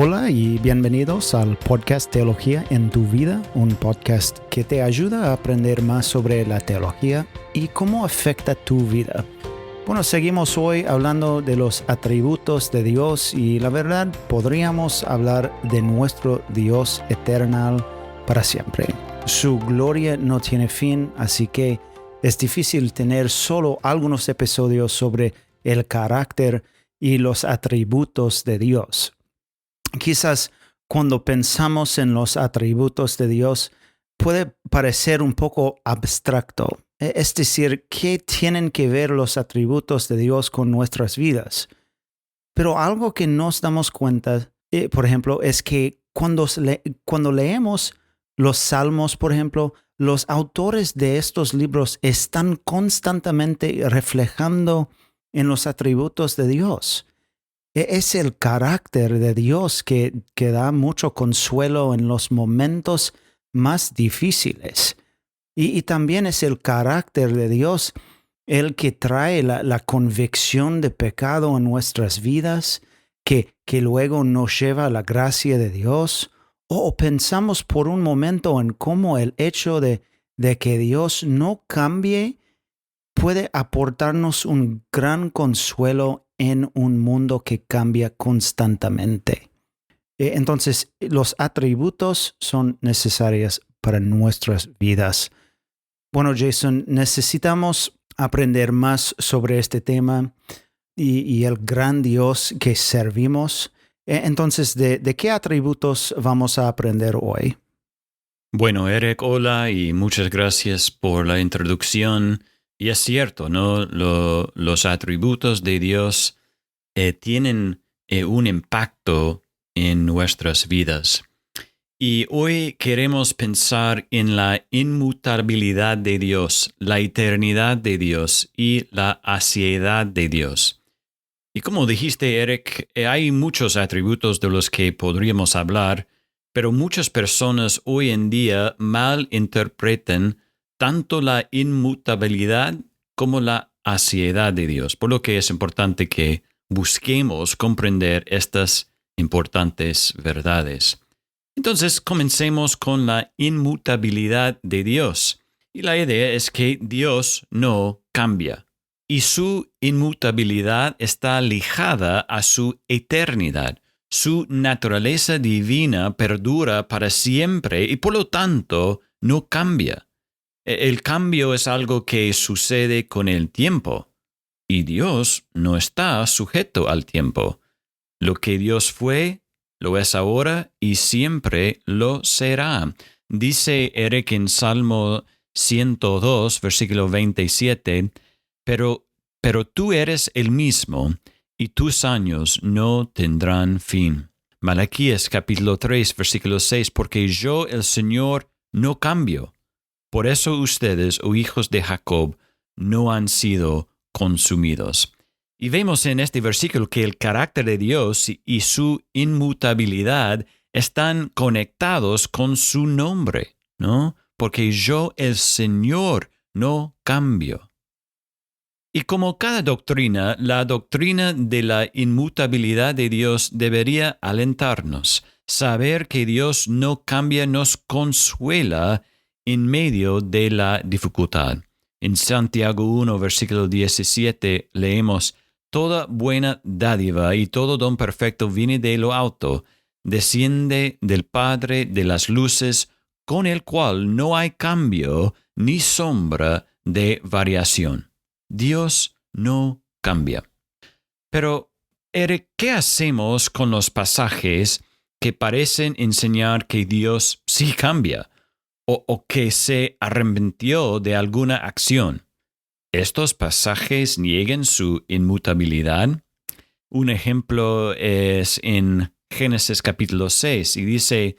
Hola y bienvenidos al podcast Teología en tu vida, un podcast que te ayuda a aprender más sobre la teología y cómo afecta tu vida. Bueno, seguimos hoy hablando de los atributos de Dios y la verdad podríamos hablar de nuestro Dios eterno para siempre. Su gloria no tiene fin, así que es difícil tener solo algunos episodios sobre el carácter y los atributos de Dios. Quizás cuando pensamos en los atributos de Dios puede parecer un poco abstracto. Es decir, ¿qué tienen que ver los atributos de Dios con nuestras vidas? Pero algo que nos damos cuenta, por ejemplo, es que cuando leemos los Salmos, por ejemplo, los autores de estos libros están constantemente reflejando en los atributos de Dios. Es el carácter de Dios que da mucho consuelo en los momentos más difíciles. Y también es el carácter de Dios el que trae la convicción de pecado en nuestras vidas, que luego nos lleva a la gracia de Dios. O pensamos por un momento en cómo el hecho de que Dios no cambie puede aportarnos un gran consuelo en un mundo que cambia constantemente. Entonces, los atributos son necesarios para nuestras vidas. Bueno, Jason, necesitamos aprender más sobre este tema y el gran Dios que servimos. Entonces, ¿de qué atributos vamos a aprender hoy? Bueno, Eric, hola y muchas gracias por la introducción. Y es cierto, ¿no? Los atributos de Dios tienen un impacto en nuestras vidas. Y hoy queremos pensar en la inmutabilidad de Dios, la eternidad de Dios y la aseidad de Dios. Y como dijiste, Eric, hay muchos atributos de los que podríamos hablar, pero muchas personas hoy en día malinterpretan tanto la inmutabilidad como la aseidad de Dios, por lo que es importante que busquemos comprender estas importantes verdades. Entonces, comencemos con la inmutabilidad de Dios. Y la idea es que Dios no cambia. Y su inmutabilidad está ligada a su eternidad. Su naturaleza divina perdura para siempre y por lo tanto no cambia. El cambio es algo que sucede con el tiempo. Y Dios no está sujeto al tiempo. Lo que Dios fue, lo es ahora y siempre lo será. Dice Eric en Salmo 102, versículo 27, pero tú eres el mismo y tus años no tendrán fin. Malaquías capítulo 3, versículo 6, porque yo, el Señor, no cambio. Por eso ustedes, oh hijos de Jacob, no han sido consumidos. Y vemos en este versículo que el carácter de Dios y su inmutabilidad están conectados con su nombre, ¿no? Porque yo, el Señor, no cambio. Y como cada doctrina, la doctrina de la inmutabilidad de Dios debería alentarnos. Saber que Dios no cambia nos consuela en medio de la dificultad. En Santiago 1, versículo 17, leemos: Toda buena dádiva y todo don perfecto viene de lo alto, desciende del Padre de las luces, con el cual no hay cambio ni sombra de variación. Dios no cambia. Pero, Eric, ¿qué hacemos con los pasajes que parecen enseñar que Dios sí cambia o que se arrepintió de alguna acción? ¿Estos pasajes niegan su inmutabilidad? Un ejemplo es en Génesis capítulo 6 y dice: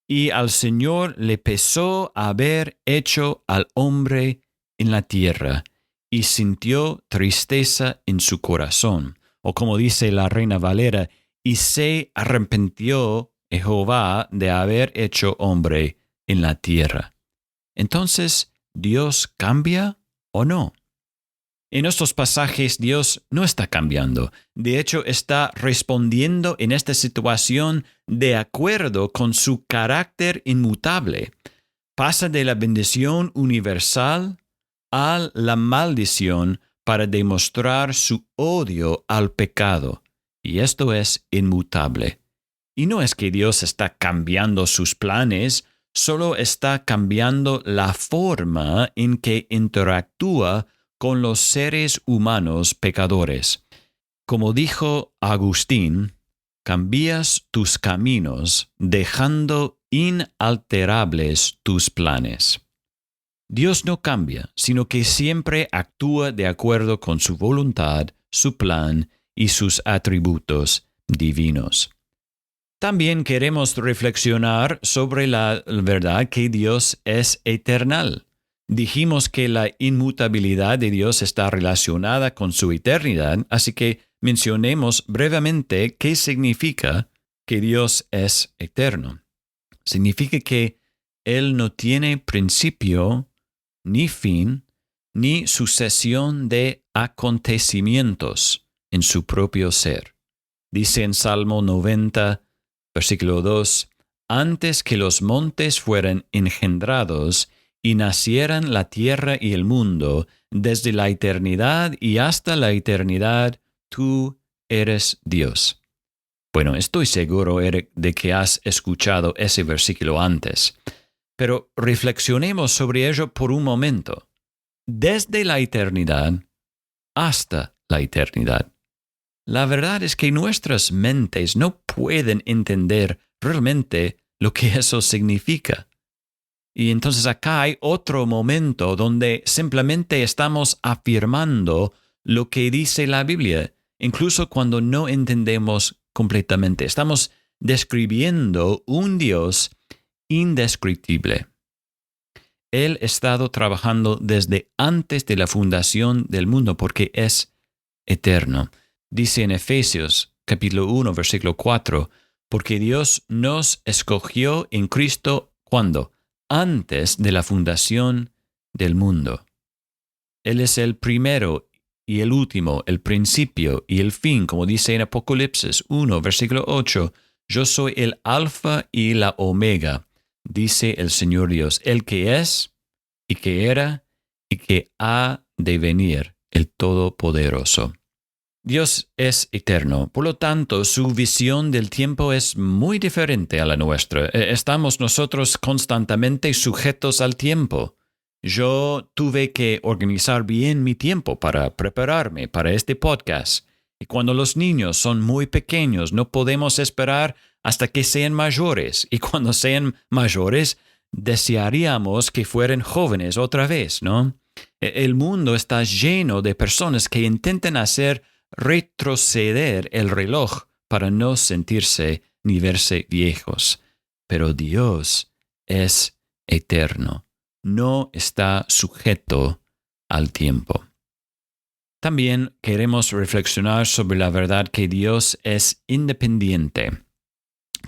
Y al Señor le pesó haber hecho al hombre en la tierra, y sintió tristeza en su corazón. O como dice la Reina Valera, y se arrepintió Jehová de haber hecho hombre en la tierra. Entonces, ¿Dios cambia o no? En estos pasajes Dios no está cambiando. De hecho, está respondiendo en esta situación de acuerdo con su carácter inmutable. Pasa de la bendición universal a la maldición para demostrar su odio al pecado. Y esto es inmutable. Y no es que Dios está cambiando sus planes, solo está cambiando la forma en que interactúa con los seres humanos pecadores. Como dijo Agustín, cambias tus caminos dejando inalterables tus planes. Dios no cambia, sino que siempre actúa de acuerdo con su voluntad, su plan y sus atributos divinos. También queremos reflexionar sobre la verdad que Dios es eternal. Dijimos que la inmutabilidad de Dios está relacionada con su eternidad, así que mencionemos brevemente qué significa que Dios es eterno. Significa que Él no tiene principio, ni fin, ni sucesión de acontecimientos en su propio ser. Dice en Salmo 90, versículo 2, antes que los montes fueran engendrados y nacieran la tierra y el mundo, desde la eternidad y hasta la eternidad, tú eres Dios. Bueno, estoy seguro, Eric, de que has escuchado ese versículo antes, pero reflexionemos sobre ello por un momento. Desde la eternidad hasta la eternidad. La verdad es que nuestras mentes no pueden entender realmente lo que eso significa. Y entonces acá hay otro momento donde simplemente estamos afirmando lo que dice la Biblia, incluso cuando no entendemos completamente. Estamos describiendo un Dios indescriptible. Él ha estado trabajando desde antes de la fundación del mundo porque es eterno. Dice en Efesios capítulo 1, versículo 4, porque Dios nos escogió en Cristo, ¿cuándo? Antes de la fundación del mundo. Él es el primero y el último, el principio y el fin, como dice en Apocalipsis 1, versículo 8, yo soy el alfa y la omega, dice el Señor Dios, el que es y que era y que ha de venir, el Todopoderoso. Dios es eterno, por lo tanto, su visión del tiempo es muy diferente a la nuestra. Estamos nosotros constantemente sujetos al tiempo. Yo tuve que organizar bien mi tiempo para prepararme para este podcast. Y cuando los niños son muy pequeños, no podemos esperar hasta que sean mayores. Y cuando sean mayores, desearíamos que fueran jóvenes otra vez, ¿no? El mundo está lleno de personas que intentan hacer retroceder el reloj para no sentirse ni verse viejos. Pero Dios es eterno, no está sujeto al tiempo. También queremos reflexionar sobre la verdad que Dios es independiente.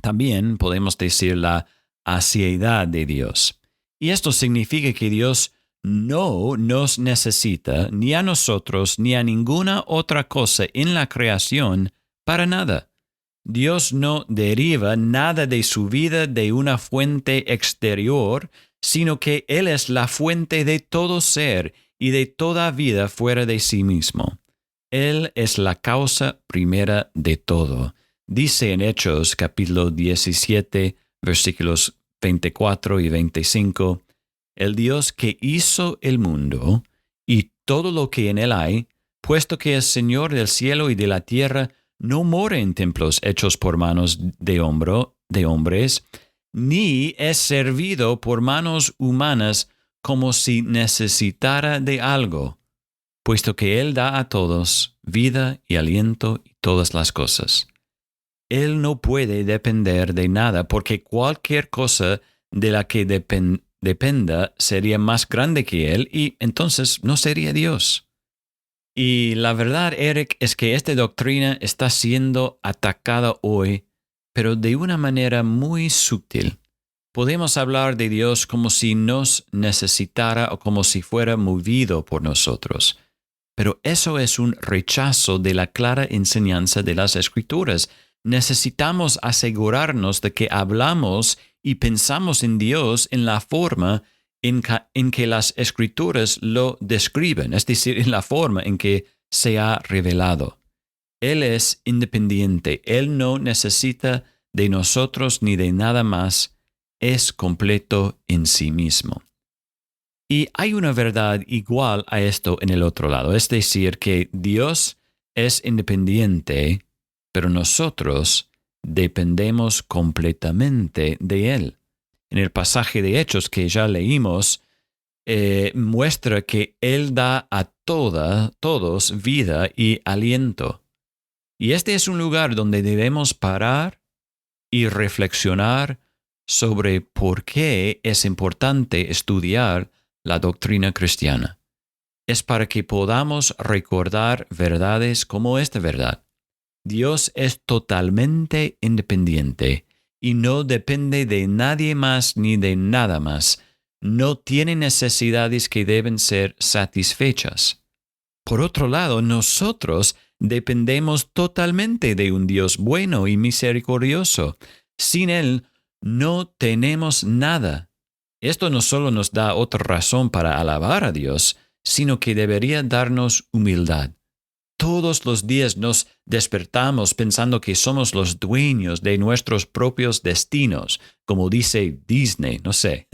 También podemos decir la aseidad de Dios. Y esto significa que Dios no nos necesita ni a nosotros ni a ninguna otra cosa en la creación para nada. Dios no deriva nada de su vida de una fuente exterior, sino que Él es la fuente de todo ser y de toda vida fuera de sí mismo. Él es la causa primera de todo. Dice en Hechos capítulo 17, versículos 24 y 25, el Dios que hizo el mundo y todo lo que en él hay, puesto que es Señor del cielo y de la tierra, no mora en templos hechos por manos de hombres, ni es servido por manos humanas como si necesitara de algo, puesto que Él da a todos vida y aliento y todas las cosas. Él no puede depender de nada, porque cualquier cosa de la que dependa sería más grande que Él y entonces no sería Dios. Y la verdad, Eric, es que esta doctrina está siendo atacada hoy, pero de una manera muy sutil. Podemos hablar de Dios como si nos necesitara o como si fuera movido por nosotros. Pero eso es un rechazo de la clara enseñanza de las Escrituras. Necesitamos asegurarnos de que hablamos y pensamos en Dios en la forma en que las Escrituras lo describen, es decir, en la forma en que se ha revelado. Él es independiente, Él no necesita de nosotros ni de nada más, es completo en sí mismo. Y hay una verdad igual a esto en el otro lado, es decir, que Dios es independiente, pero nosotros dependemos completamente de Él. En el pasaje de Hechos que ya leímos, muestra que Él da a todos vida y aliento. Y este es un lugar donde debemos parar y reflexionar sobre por qué es importante estudiar la doctrina cristiana. Es para que podamos recordar verdades como esta verdad. Dios es totalmente independiente y no depende de nadie más ni de nada más. No tiene necesidades que deben ser satisfechas. Por otro lado, nosotros dependemos totalmente de un Dios bueno y misericordioso. Sin Él no tenemos nada. Esto no solo nos da otra razón para alabar a Dios, sino que debería darnos humildad. Todos los días nos despertamos pensando que somos los dueños de nuestros propios destinos, como dice Disney, no sé,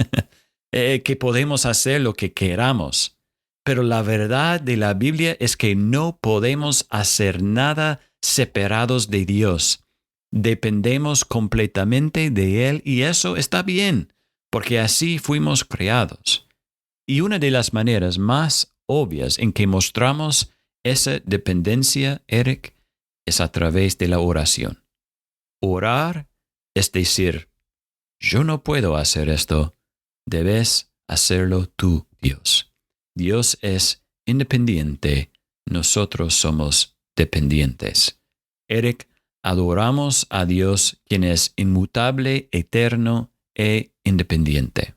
que podemos hacer lo que queramos. Pero la verdad de la Biblia es que no podemos hacer nada separados de Dios. Dependemos completamente de Él y eso está bien, porque así fuimos creados. Y una de las maneras más obvias en que mostramos esa dependencia, Eric, es a través de la oración. Orar es decir, yo no puedo hacer esto, debes hacerlo tú, Dios. Dios es independiente, nosotros somos dependientes. Eric, adoramos a Dios, quien es inmutable, eterno e independiente.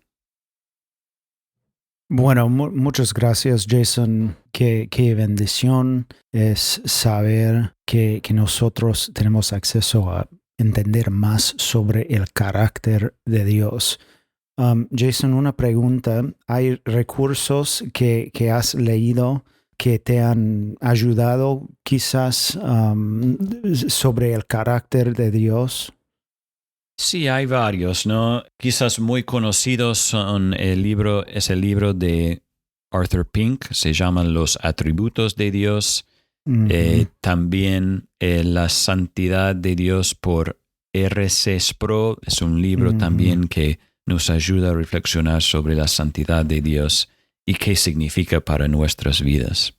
Bueno, muchas gracias, Jason. Qué bendición es saber que nosotros tenemos acceso a entender más sobre el carácter de Dios. Jason, una pregunta. ¿Hay recursos que has leído que te han ayudado quizás sobre el carácter de Dios? Sí, hay varios, ¿no? Quizás muy conocidos son el libro de Arthur Pink, se llaman Los Atributos de Dios. Uh-huh. También La Santidad de Dios por R.C. Sproul, es un libro también que nos ayuda a reflexionar sobre la santidad de Dios y qué significa para nuestras vidas.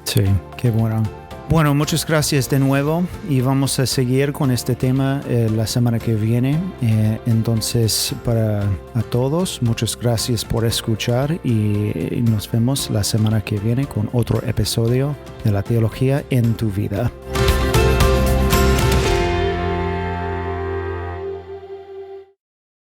Sí, qué bueno. Bueno, muchas gracias de nuevo y vamos a seguir con este tema la semana que viene. Entonces, para a todos, muchas gracias por escuchar y nos vemos la semana que viene con otro episodio de la teología en tu vida.